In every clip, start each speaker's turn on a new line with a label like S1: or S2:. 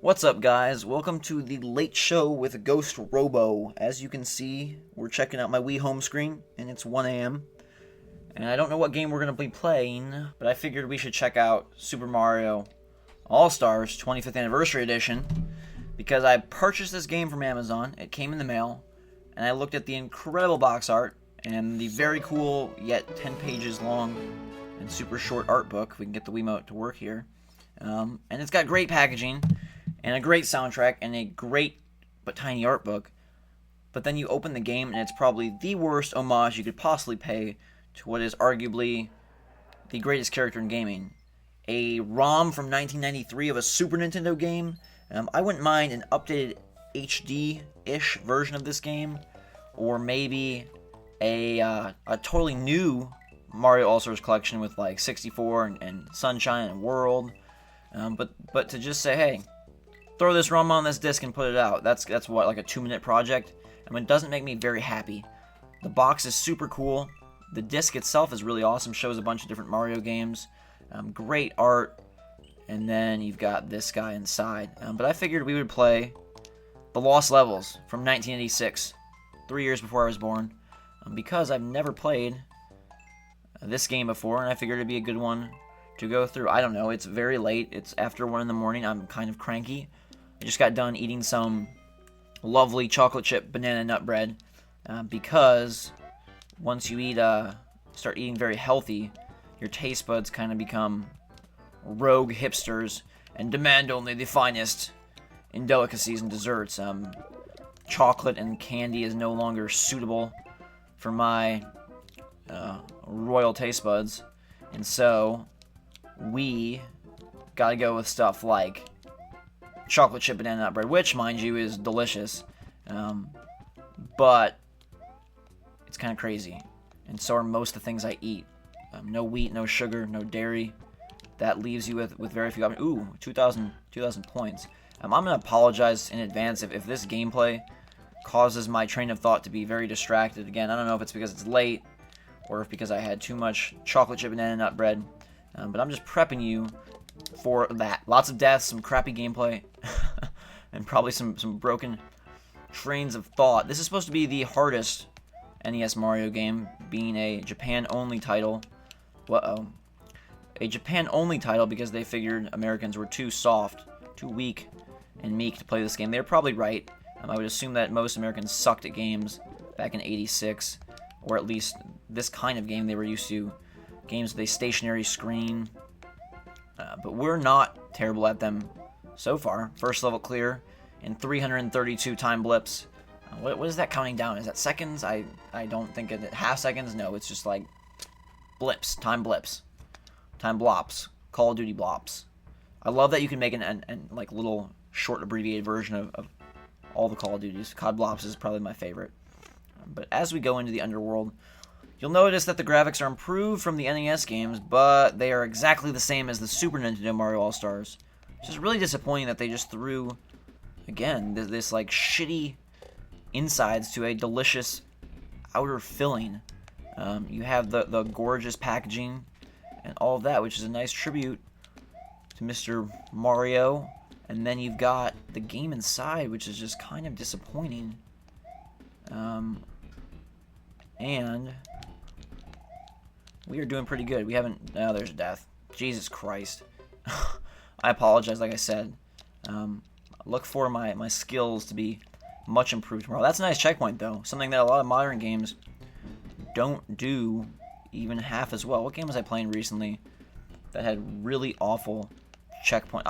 S1: What's up, guys? Welcome to the late show with GhostRobo. As you can see, we're checking out my Wii home screen, and it's 1 a.m. And I don't know what game we're going to be playing, but I figured we should check out Super Mario All-Stars 25th Anniversary Edition, because I purchased this game from Amazon. It came in the mail, and I looked at the incredible box art, and the very cool, yet 10 pages long and super short art book. We can get the Wiimote to work here. And it's got great packaging, and a great soundtrack, and a great but tiny art book. But then you open the game, and it's probably the worst homage you could possibly pay to what is arguably the greatest character in gaming. A ROM from 1993 of a Super Nintendo game. I wouldn't mind an updated HD-ish version of this game, or maybe a totally new Mario All-Stars collection with like 64 and Sunshine and World. But to just say, hey, throw this ROM on this disc and put it out. That's what, like a 2-minute project? I mean, it doesn't make me very happy. The box is super cool. The disc itself is really awesome. Shows a bunch of different Mario games. Great art. And then you've got this guy inside. But I figured we would play The Lost Levels from 1986, 3 years before I was born, because I've never played this game before, and I figured it'd be a good one to go through. I don't know. It's very late. It's after 1 in the morning. I'm kind of cranky. I just got done eating some lovely chocolate chip banana nut bread, because once you start eating very healthy, your taste buds kind of become rogue hipsters and demand only the finest in delicacies and desserts. Chocolate and candy is no longer suitable for my royal taste buds, and so we gotta go with stuff like chocolate chip banana nut bread, which, mind you, is delicious, but it's kind of crazy, and so are most of the things I eat. No wheat, no sugar, no dairy. That leaves you with very few options. Ooh, 2,000 points. I'm going to apologize in advance if this gameplay causes my train of thought to be very distracted. Again, I don't know if it's because it's late or if because I had too much chocolate chip banana nut bread, but I'm just prepping you for that. Lots of deaths, some crappy gameplay, and probably some broken trains of thought. This is supposed to be the hardest NES Mario game, being a Japan-only title. A Japan-only title because they figured Americans were too soft, too weak, and meek to play this game. They're probably right. I would assume that most Americans sucked at games back in '86, or at least this kind of game they were used to. Games with a stationary screen. But we're not terrible at them so far. First level clear in 332 time blips. What is that counting down? Is that seconds? I don't think it. Half seconds? No, it's just like blips. Time blips. Time blops. Call of Duty blops. I love that you can make an like little short abbreviated version of all the Call of Duties. COD blops is probably my favorite. But as we go into the underworld, you'll notice that the graphics are improved from the NES games, but they are exactly the same as the Super Nintendo Mario All-Stars. Which is really disappointing that they just threw, again, this like shitty insides to a delicious outer filling. You have the gorgeous packaging and all of that, which is a nice tribute to Mr. Mario. And then you've got the game inside, which is just kind of disappointing. And we are doing pretty good. We haven't... Oh, there's a death. Jesus Christ. I apologize, like I said. Look for my skills to be much improved tomorrow. That's a nice checkpoint, though. Something that a lot of modern games don't do even half as well. What game was I playing recently that had really awful checkpoint?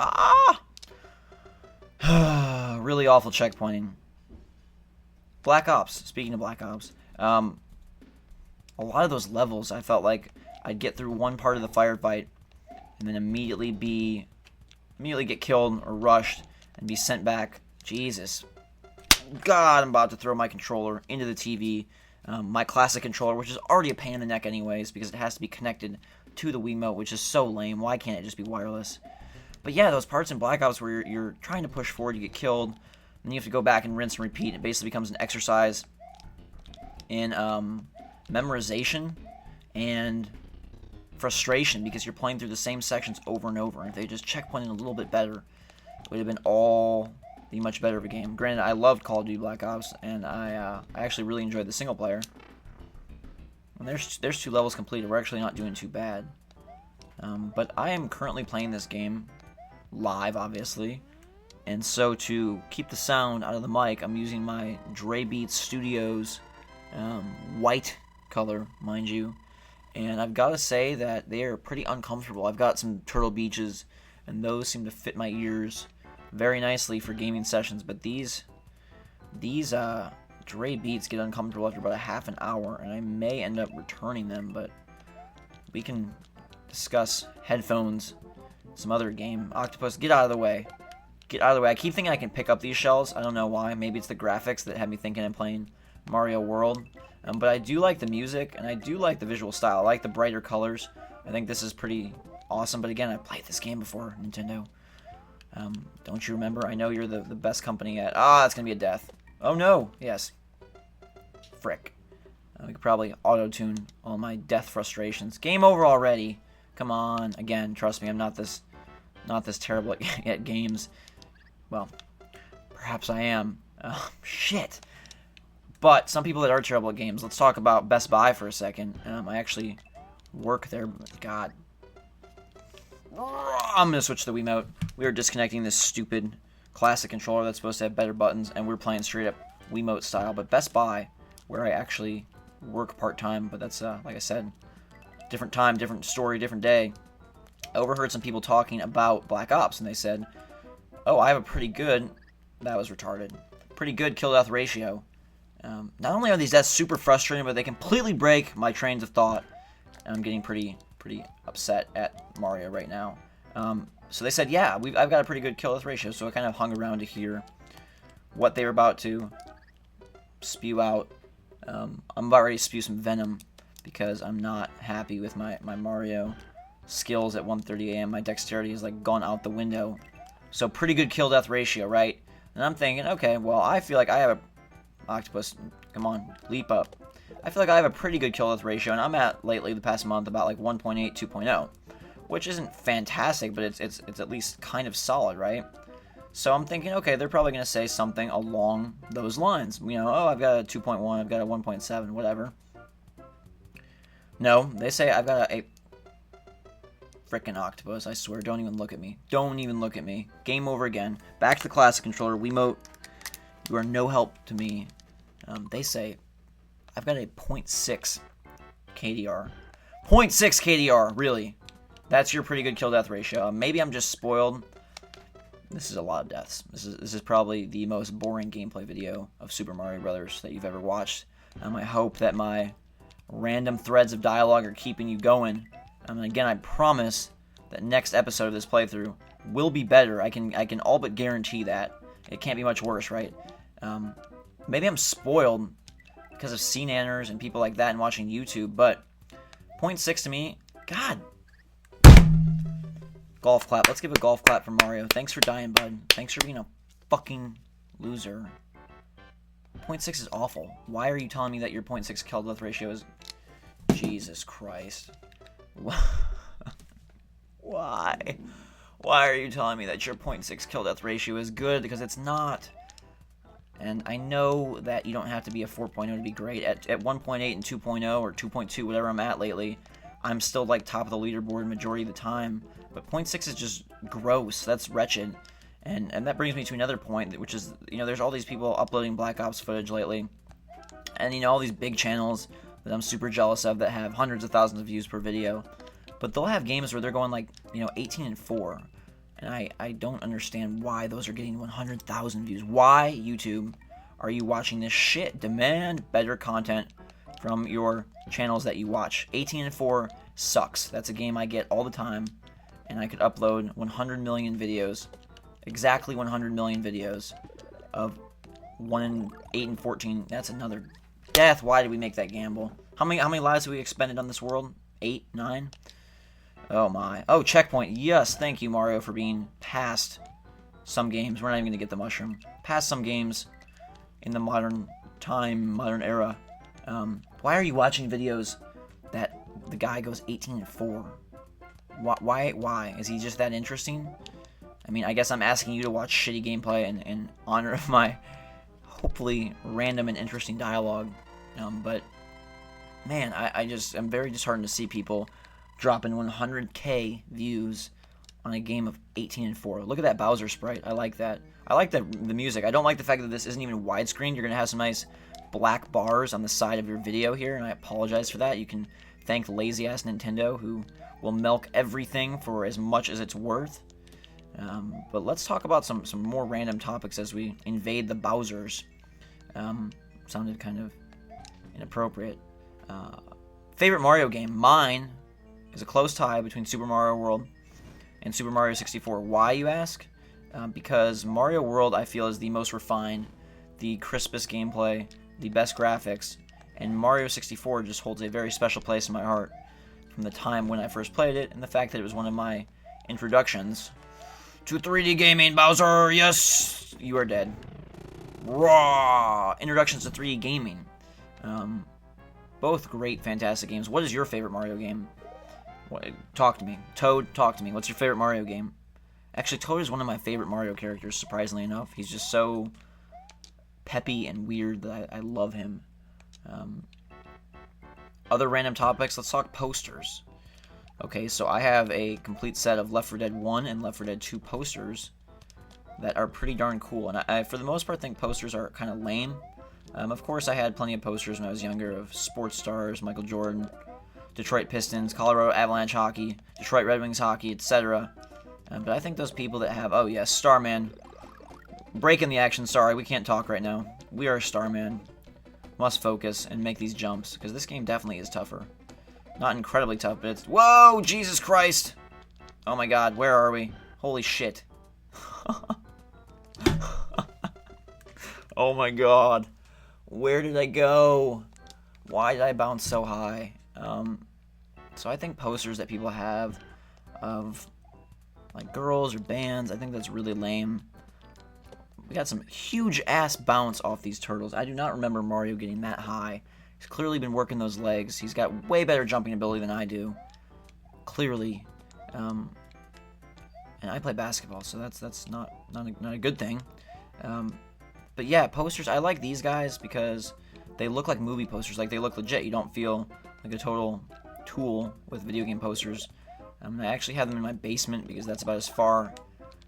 S1: Really awful checkpointing. Black Ops. Speaking of Black Ops, a lot of those levels, I felt like I'd get through one part of the firefight and then immediately get killed or rushed and be sent back. Jesus. God, I'm about to throw my controller into the TV. My classic controller, which is already a pain in the neck anyways, because it has to be connected to the Wiimote, which is so lame. Why can't it just be wireless? But yeah, those parts in Black Ops where you're trying to push forward, you get killed, and you have to go back and rinse and repeat. It basically becomes an exercise in memorization and frustration, because you're playing through the same sections over and over. And if they just checkpointed a little bit better, it would have been all the much better of a game. Granted, I loved Call of Duty Black Ops, and I actually really enjoyed the single player. And there's 2 levels completed. We're actually not doing too bad. But I am currently playing this game live, obviously. And so to keep the sound out of the mic, I'm using my Dre Beats Studios white color, mind you. And I've got to say that they are pretty uncomfortable. I've got some Turtle Beaches, and those seem to fit my ears very nicely for gaming sessions. But these Dre Beats get uncomfortable after about a half an hour, and I may end up returning them. But we can discuss headphones, some other game. Octopus, get out of the way. Get out of the way. I keep thinking I can pick up these shells. I don't know why. Maybe it's the graphics that had me thinking I'm playing Mario World. But I do like the music, and I do like the visual style. I like the brighter colors. I think this is pretty awesome. But again, I played this game before, Nintendo. Don't you remember? I know you're the best company at... that's going to be a death. Oh, no. Yes. Frick. We could probably auto-tune all my death frustrations. Game over already. Come on. Again, trust me, I'm not this terrible at games. Well, perhaps I am. Shit. But some people that are terrible at games. Let's talk about Best Buy for a second. I actually work there. God. I'm going to switch to the Wiimote. We are disconnecting this stupid classic controller that's supposed to have better buttons, and we're playing straight up Wiimote style. But Best Buy, where I actually work part-time, but that's, like I said, different time, different story, different day. I overheard some people talking about Black Ops, and they said, oh, I have a pretty good... That was retarded. Pretty good kill-death ratio. Not only are these deaths super frustrating, but they completely break my trains of thought. And I'm getting pretty upset at Mario right now. So they said, yeah, I've got a pretty good kill-death ratio, so I kind of hung around to hear what they were about to spew out. I'm about ready to spew some venom because I'm not happy with my Mario skills at 1:30 a.m. My dexterity has like gone out the window. So pretty good kill-death ratio, right? And I'm thinking, okay, well, I feel like I have a... Octopus, come on, leap up. I feel like I have a pretty good kill-death ratio, and I'm at, lately, the past month, about like 1.8, 2.0. Which isn't fantastic, but it's at least kind of solid, right? So I'm thinking, okay, they're probably going to say something along those lines. You know, oh, I've got a 2.1, I've got a 1.7, whatever. No, they say I've got a frickin' Octopus, I swear. Don't even look at me. Don't even look at me. Game over again. Back to the classic controller. Wiimote, you are no help to me. They say I've got a 0.6 KDR. 0.6 KDR, really. That's your pretty good kill-death ratio. Maybe I'm just spoiled. This is a lot of deaths. This is probably the most boring gameplay video of Super Mario Brothers that you've ever watched. I hope that my random threads of dialogue are keeping you going. And again, I promise that next episode of this playthrough will be better. I can all but guarantee that. It can't be much worse, right? Maybe I'm spoiled because of CNanners and people like that and watching YouTube, but 0.6 to me, God. Golf clap. Let's give a golf clap for Mario. Thanks for dying, bud. Thanks for being a fucking loser. 0.6 is awful. Why are you telling me that your 0.6 kill-death ratio is... Jesus Christ. Why? Why are you telling me that your 0.6 kill-death ratio is good? Because it's not. And I know that you don't have to be a 4.0 to be great. At 1.8 and 2.0 or 2.2, whatever I'm at lately, I'm still like top of the leaderboard majority of the time. But 0.6 is just gross. That's wretched. And that brings me to another point, which is, you know, there's all these people uploading Black Ops footage lately. And, you know, all these big channels that I'm super jealous of that have hundreds of thousands of views per video. But they'll have games where they're going like, you know, 18-4. And I don't understand why those are getting 100,000 views. Why, YouTube, are you watching this shit? Demand better content from your channels that you watch. 18-4 sucks. That's a game I get all the time. And I could upload 100 million videos. Exactly 100 million videos of 1 in 8 and 14. That's another death. Why did we make that gamble? How many lives have we expended on this world? 8? 9? Oh my. Oh, checkpoint. Yes, thank you, Mario, for being past some games. We're not even going to get the mushroom. Past some games in the modern era. Why are you watching videos that the guy goes 18-4? Why? Is he just that interesting? I memean, I guess I'm asking you to watch shitty gameplay in honor of my hopefully random and interesting dialogue. But man, I'm very disheartened to see people dropping 100k views on a game of 18:4. Look at that Bowser sprite. I like that. I like the music. I don't like the fact that this isn't even widescreen. You're going to have some nice black bars on the side of your video here, and I apologize for that. You can thank lazy-ass Nintendo, who will milk everything for as much as it's worth. But let's talk about some more random topics as we invade the Bowsers. Sounded kind of inappropriate. Favorite Mario game? Mine is a close tie between Super Mario World and Super Mario 64. Why, you ask? Because Mario World, I feel, is the most refined, the crispest gameplay, the best graphics, and Mario 64 just holds a very special place in my heart from the time when I first played it, and the fact that it was one of my introductions to 3D gaming. Bowser, yes! You are dead. Raw! Introductions to 3D gaming. Both great, fantastic games. What is your favorite Mario game? Talk to me. Toad, talk to me. What's your favorite Mario game? Actually, Toad is one of my favorite Mario characters, surprisingly enough. He's just so peppy and weird that I love him. Other random topics, let's talk posters. Okay, so I have a complete set of Left 4 Dead 1 and Left 4 Dead 2 posters that are pretty darn cool. And I for the most part, think posters are kind of lame. Of course, I had plenty of posters when I was younger of sports stars, Michael Jordan, Detroit Pistons, Colorado Avalanche hockey, Detroit Red Wings hockey, etc. But I think those people that have, oh yes, Starman, breaking the action, sorry, we can't talk right now. We are Starman. Must focus and make these jumps, because this game definitely is tougher. Not incredibly tough, but it's, whoa, Jesus Christ! Oh my god, where are we? Holy shit. Oh my god. Where did I go? Why did I bounce so high? So I think posters that people have of like girls or bands, I think that's really lame. We got some huge ass bounce off these turtles. I do not remember Mario getting that high. He's clearly been working those legs. He's got way better jumping ability than I do. Clearly. And I play basketball, so that's not a good thing. But yeah, posters, I like these guys because they look like movie posters. Like, they look legit. You don't feel like a total tool with video game posters. I actually have them in my basement because that's about as far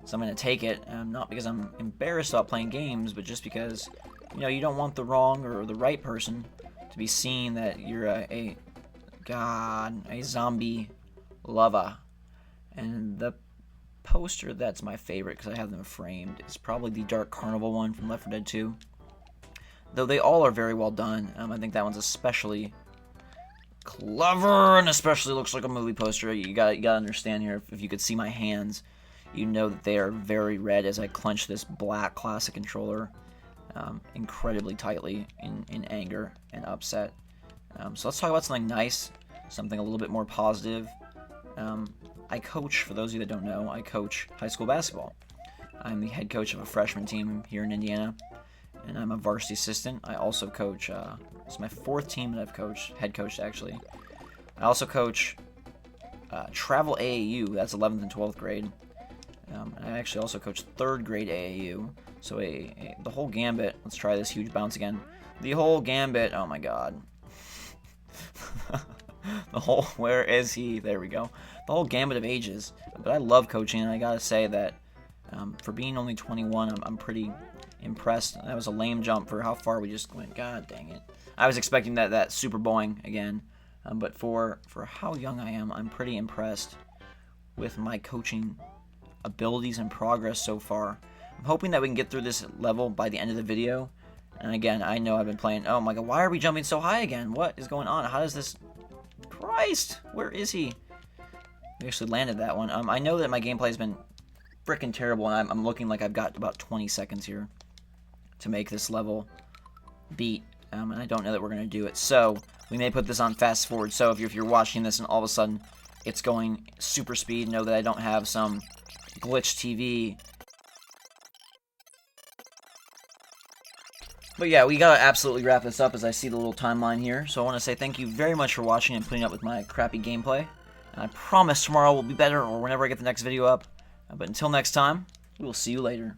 S1: as I'm going to take it. Not because I'm embarrassed about playing games, but just because, you know, you don't want the wrong or the right person to be seeing that you're a zombie lover. And the poster that's my favorite, because I have them framed, is probably the Dark Carnival one from Left 4 Dead 2. Though they all are very well done. I think that one's especially clever and especially looks like a movie poster. You gotta understand here, if you could see my hands, you know that they are very red as I clench this black classic controller incredibly tightly in anger and upset. So let's talk about something nice, something a little bit more positive. I coach, for those of you that don't know, I coach high school basketball. I'm the head coach of a freshman team here in Indiana, and I'm a varsity assistant. I also coach, it's my fourth team that I've coached, head coached actually. I also coach travel AAU, that's 11th and 12th grade. And I actually also coach 3rd grade AAU. So the whole gambit, let's try this huge bounce again. The whole gambit, oh my god. Where is he? There we go. The whole gambit of ages. But I love coaching, and I gotta say that for being only 21, I'm pretty impressed. That was a lame jump for how far we just went. God dang it. I was expecting that super Boeing again. But for how young I am, I'm pretty impressed with my coaching abilities and progress so far. I'm hoping that we can get through this level by the end of the video. And again, I know I've been playing... Oh my god, why are we jumping so high again? What is going on? How does this... Christ! Where is he? We actually landed that one. I know that my gameplay has been frickin' terrible, and I'm looking like I've got about 20 seconds here to make this level beat. And I don't know that we're going to do it. So, we may put this on fast forward. So, if you're watching this and all of a sudden it's going super speed, know that I don't have some glitch TV. But yeah, we gotta absolutely wrap this up as I see the little timeline here. So I want to say thank you very much for watching and putting up with my crappy gameplay. And I promise tomorrow will be better, or whenever I get the next video up. But until next time, we will see you later.